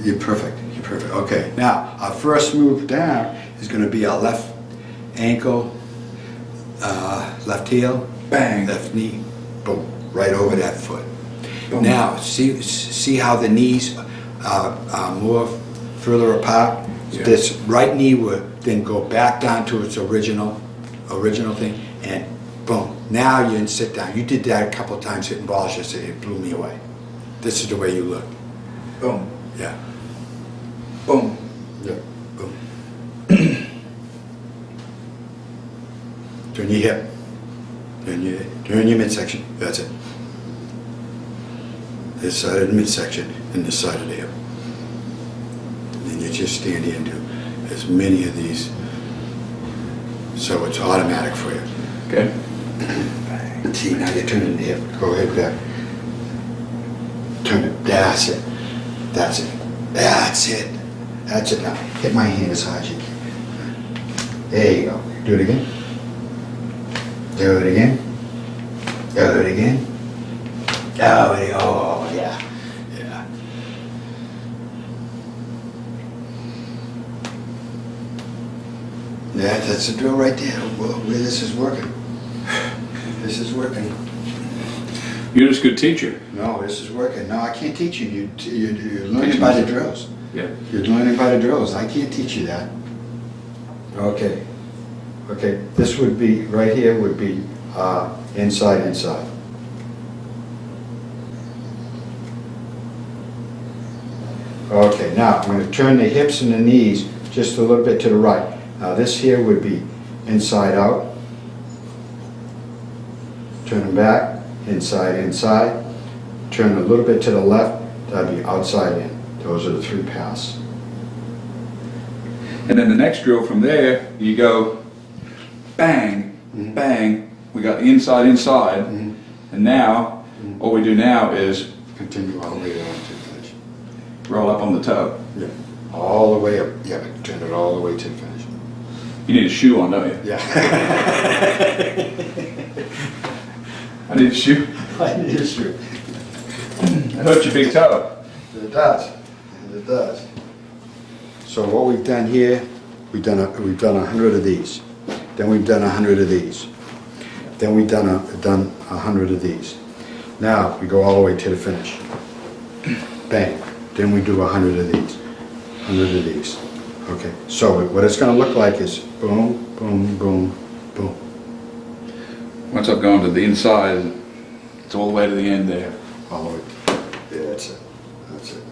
You're perfect. Okay, now, our first move down is going to be our left ankle, left heel, Bang. left knee, boom, right over that foot. Boom. Now, see how the knees are more further apart? Yeah. This right knee would then go back down to its original thing, and boom. Now you're in sit down. You did that a couple of times hitting balls yesterday. It blew me away. This is the way you look. Boom. Yeah. Boom. Yeah. Boom. Turn your hip. Turn your midsection. That's it. This side of the midsection and this side of the hip. And then you just stand here and do as many of these. So it's automatic for you. Okay. See, now you're turning the hip. Go ahead back. Turn it. That's it. That's it now. Hit my hand as hard as you can. There you go. Do it again. Do it again. Oh, yeah. Yeah, that's the drill right there. Well, this is working. You're just a good teacher. No, this is working. No, I can't teach you. You learn it by the drills. Yeah. You're learning by the drills. I can't teach you that. Okay. Okay. This would be, right here would be inside, inside. Okay, now I'm going to turn the hips and the knees just a little bit to the right. Now this here would be inside out. Turn them back, inside, inside. Turn a little bit to the left, that'd be outside in. Those are the 3 paths. And then the next drill from there, you go bang, bang. We got the inside, inside. And now, what we do now is Continue all the way down to the finish. roll up on the toe. Yeah. All the way up. Yeah, turn it all the way to the finish. You need a shoe on, don't you? Yeah. I need a shoe. I need a shoe. It hurts your big toe. It does. It does. So what we've done here, we've done 100 of these. Then we've done 100 of these. Then we've done 100 of these. Now we go all the way to the finish. Bang. Then we do 100 of these. 100 of these. Okay. So what it's going to look like is boom, boom, boom, boom. Once I've gone to the inside, it's all the way to the end there. All the way. Yeah, that's it. That's it.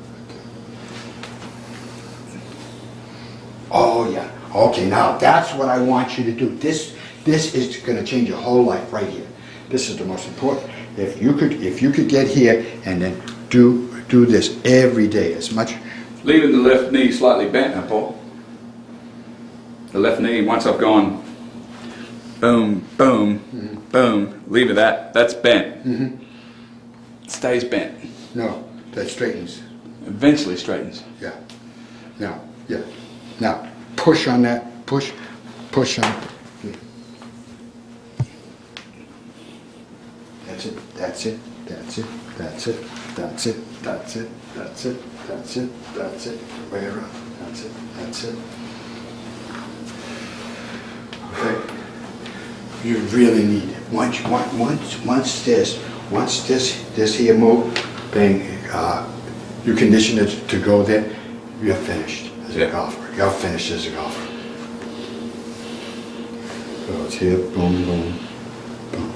Oh yeah. Okay, now that's what I want you to do. This is going to change your whole life right here. This is the most important. If you could get here and then do this every day as much. Leaving the left knee slightly bent now, Paul. The left knee, once I've gone boom, boom, boom, leave it that's bent. It stays bent. No, that straightens. Eventually straightens. Yeah. Now, yeah. Now, push on that. Push on. That's it. That's it. That's it. That's it. That's it. That's it. That's it. That's it. That's it. Way around. That's it. That's it. Okay. You really need it. Once this here move, bang, you condition it to go there, you're finished as a golfer. You're finished as a golfer. So it's here, boom, boom, boom.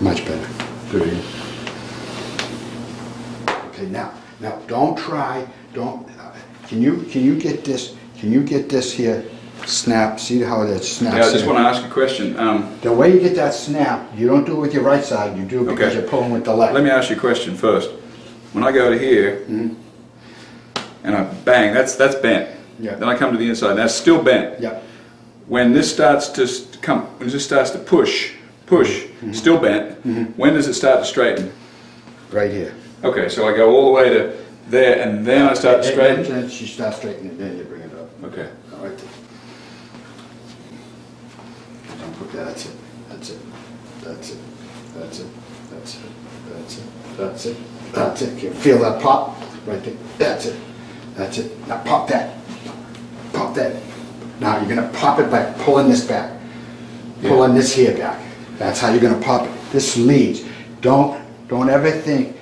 Much better. Do it again. Okay, now don't try. Can you get this? Can you get this here? Snap. See how that snaps? Yeah, I just want to ask a question. The way you get that snap, you don't do it with your right side. You do it because you're pulling with the left. Let me ask you a question first. When I go to here and I bang, that's bent. Yeah. Then I come to the inside, that's still bent. Yeah. When this starts to push, still bent. When does it start to straighten? Right here. Okay, so I go all the way to there, and then I start to straighten. Then you start straightening, then you bring it up. Okay. All right. Don't put that. That's it. That's it. That's it. That's it. That's it. That's it. That's it. That's it. You feel that pop? Right there. That's it. That's it. Now pop that. Pop that. Now you're gonna pop it by pulling this back. Pulling this here back. That's how you're gonna pop it. This leads. Don't ever think.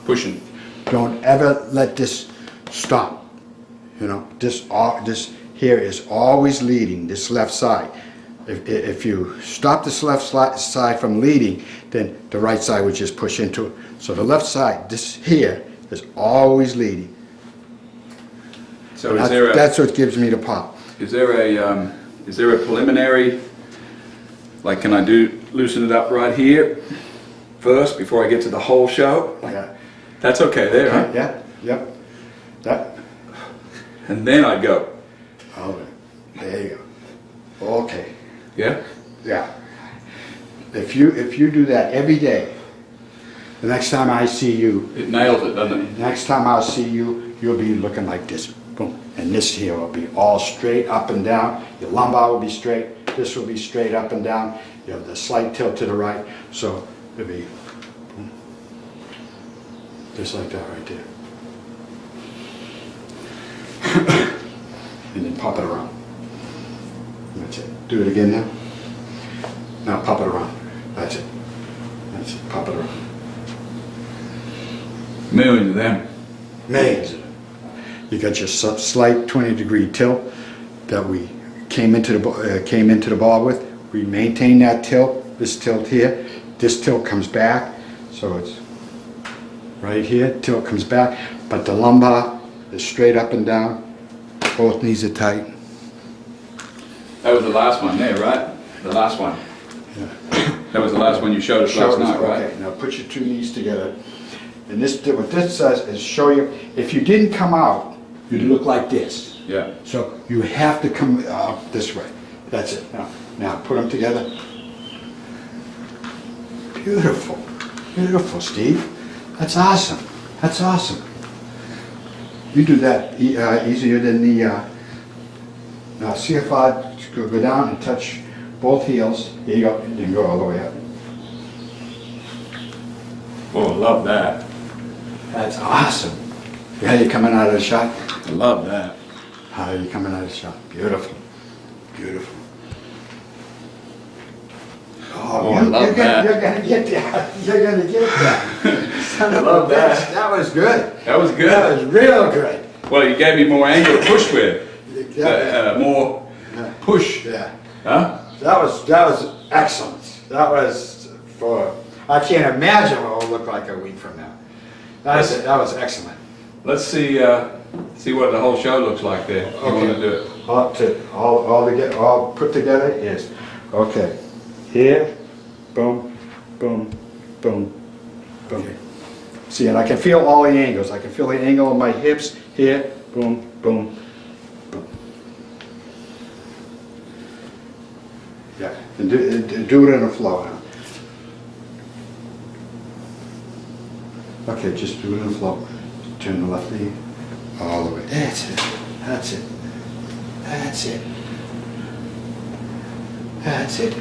Pushing. Don't ever let this stop. You know, this here is always leading, this left side. If you stop this left side from leading, then the right side would just push into it. So the left side, this here, is always leading. So that's what gives me the pop. Is there a preliminary? Like, can I loosen it up right here first before I get to the whole show? Yeah. That's okay there, huh? Yeah. Yep. That. And then I go. Oh, there you go. Okay. Yeah. Yeah. If you do that every day, the next time I see you, It nails it, doesn't it? next time I'll see you, you'll be looking like this. Boom. And this here will be all straight up and down. Your lumbar will be straight. This will be straight up and down. You have the slight tilt to the right. So it'll be boom. Just like that right there. And then pop it around. That's it. Do it again now. Now pop it around. That's it. That's it. Pop it around. Million of them. Amazing. You got your slight 20-degree tilt that we came into the ball with. We maintain that tilt, this tilt here. This tilt comes back, so it's right here, tilt comes back, but the lumbar is straight up and down. Both knees are tight. That was the last one there, right? The last one. Yeah. That was the last one you showed us last night, right? Okay, now put your 2 knees together. And this, what this does is show you, if you didn't come out, you'd look like this. Yeah. So you have to come up this way. That's it. Now put them together. Beautiful. Beautiful, Steve. That's awesome. That's awesome. You do that easier than the... now see if I go down and touch both heels. There you go. You didn't go all the way up. Oh, I love that. That's awesome. How you coming out of the shot? I love that. How are you coming out of the shot? Beautiful. Beautiful. Oh, I love that. You're gonna get that. You're gonna get that. Son I of love a bitch. that. That was good. That was good. That was real good. Well, you gave me more angle to push with. Yeah. More push. Yeah. Huh? That was excellent. That was for. I can't imagine what it will look like a week from now. That was excellent. Let's see what the whole show looks like there. You want to do it? All put together is okay. Here, boom, boom, boom, boom. See, and I can feel all the angles. I can feel the angle of my hips here, boom, boom, boom. Yeah, and do it in a flow now. Okay, just do it in a flow. Turn the left knee all the way. That's it. That's it. That's it. That's it.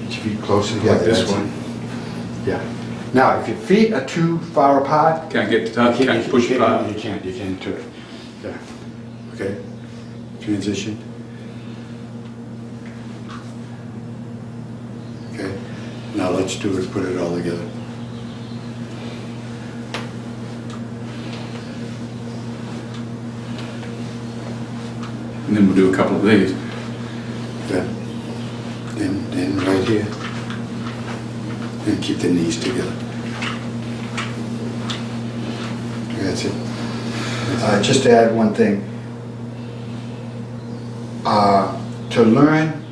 Get your feet closer together. Like this That's one. it. Yeah. Now, if your feet are too far apart, Can't get to touch. Can't push apart. You can't do it. Yeah. Okay. Transition. Okay. Now let's do it. Put it all together. And then we'll do a couple of these. Then right here. And keep the knees together. That's it. Just to add one thing. To learn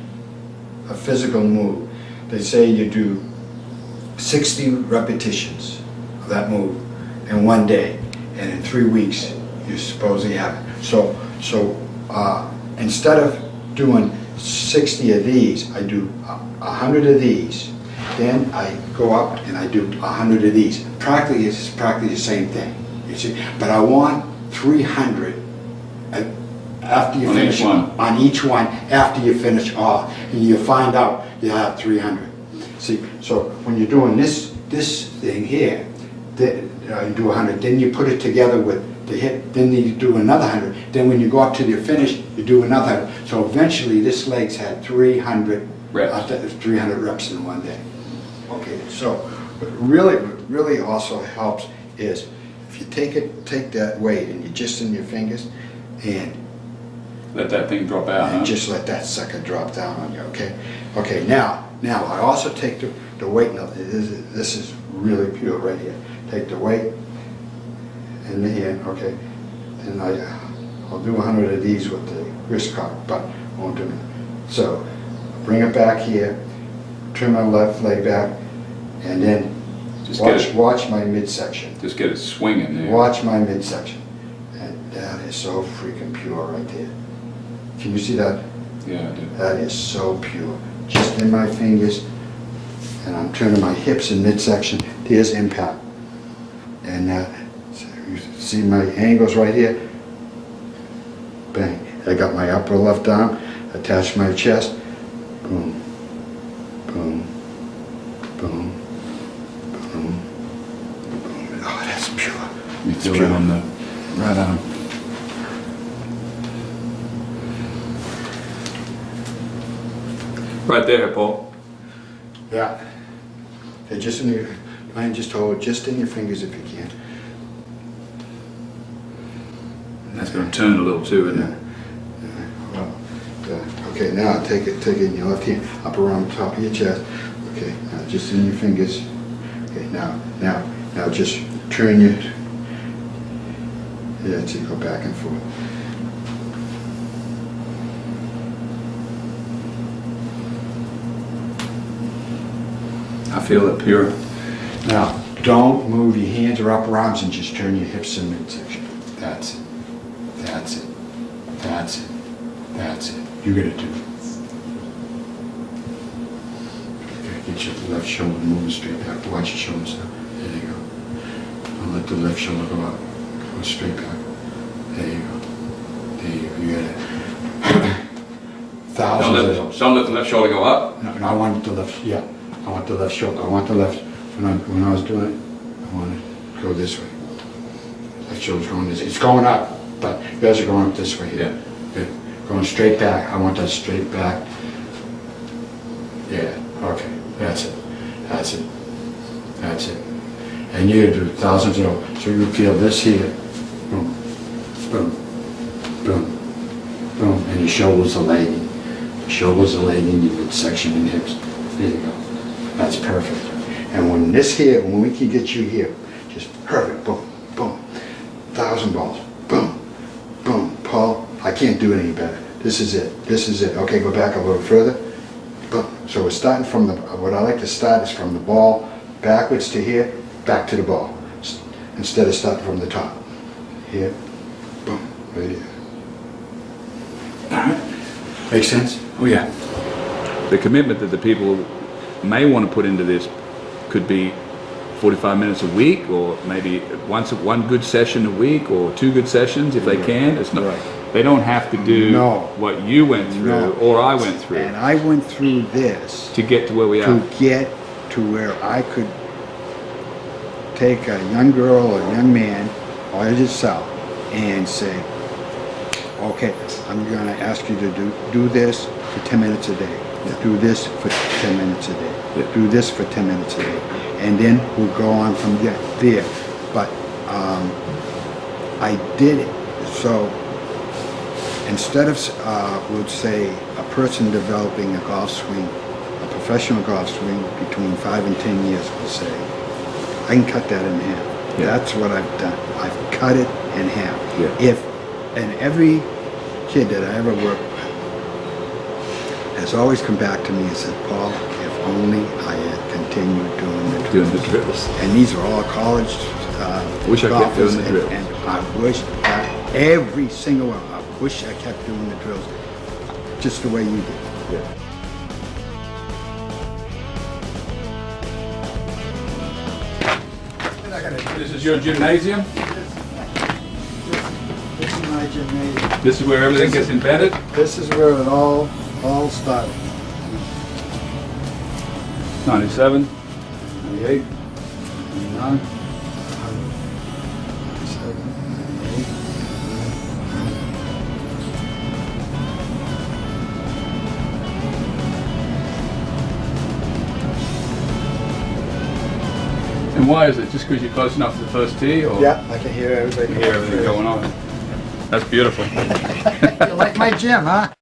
a physical move, they say you do 60 repetitions of that move in one day, and in 3 weeks you supposedly have it. So instead of doing 60 of these, I do 100 of these. Then I go up and I do 100 of these. Practically, it's practically the same thing. You see, but I want 300 after you finish on each one. After you finish all, and you find out you have 300. See, so when you're doing this thing here, you do 100. Then you put it together with the hip. Then you do another 100. Then when you go up to the finish, you do another 100. So eventually, this leg's had 300 reps. 300 reps in one day. Okay, so what really also helps is if you take that weight and you just in your fingers and Let that thing drop out, huh? just let that sucker drop down on you, okay? Okay, now I also take the weight. Now this is really pure right here. Take the weight in the hand, okay? And I'll do 100 of these with the wrist cock, but I won't do it. So bring it back here, turn my left leg back, and then watch my midsection. Just get it swinging there. Watch my midsection. And that is so freaking pure right there. Can you see that? Yeah, I do. That is so pure. Just in my fingers, and I'm turning my hips in midsection. There's impact. And so you see my angles right here? Bang. I got my upper left arm, attached my chest. Boom, boom, boom, boom, boom. Oh, that's pure. You feel that on the right arm. Right there, Paul. Yeah. Hey, just in your, mind just hold just in your fingers if you can. That's going to turn a little too, isn't it? Well, okay, now take it in your left hand, up around the top of your chest. Okay, now just in your fingers. Okay, now just turn your, yeah, so you go back and forth. I feel it pure. Now, don't move your hands or upper arms and just turn your hips in midsection. That's it. That's it. That's it. That's it. You gotta do it. Okay, get your left shoulder moving straight back. Watch your shoulders now. There you go. Don't let the left shoulder go up. Go straight back. There you go. There you go. You got it. Thousands. Don't let the left shoulder go up. No, I want the left. Yeah. I want the left shoulder. I want the left. When I was doing it, I want to go this way. Left shoulder's going this. It's going up, but you guys are going up this way. Yeah. Good. Going straight back. I want that straight back. Yeah. Okay. That's it. That's it. That's it. And you do thousands of those. So you feel this here. Boom. Boom. Boom. Boom. And your shoulders are lagging. Your shoulders are lagging. Your midsection and hips. There you go. That's perfect. And when this here, when we can get you here, just perfect, boom, boom, 1,000 balls, boom, boom. Paul, I can't do it any better. This is it, this is it. Okay, go back a little further, boom. So we're starting from the, what I like to start is from the ball, backwards to here, back to the ball, instead of starting from the top. Here, boom, right here. All right, make sense? Oh yeah. The commitment that the people may want to put into this could be 45 minutes a week, or maybe one good session a week, or 2 good sessions if they can. It's not. Right. They don't have to do what you went through or I went through. And I went through this to get to where we are. To get to where I could take a young girl or a young man or yourself and say, okay, I'm going to ask you to do this for 10 minutes a day. Yeah. Do this for 10 minutes a day. Yeah. Do this for 10 minutes a day. And then we'll go on from there. But I did it. So instead of, we'll say, a person developing a golf swing, a professional golf swing between 5 and 10 years, we'll say, I can cut that in half. Yeah. That's what I've done. I've cut it in half. Yeah. And every kid that I ever worked with has always come back to me and said, Paul, if only I had continued doing the drills. And these are all college wish I kept doing the drills. And I wish that every single one, I wish I kept doing the drills just the way you did. Yeah. This is your gymnasium? This is my gymnasium. This is where everything gets invented? This is where it all started. 97, 98, 99, 97, 98. And why is it? Just because you're close enough to the first tee? Or Yeah, I can hear everybody. hear everything going on? That's beautiful. You like my gym, huh?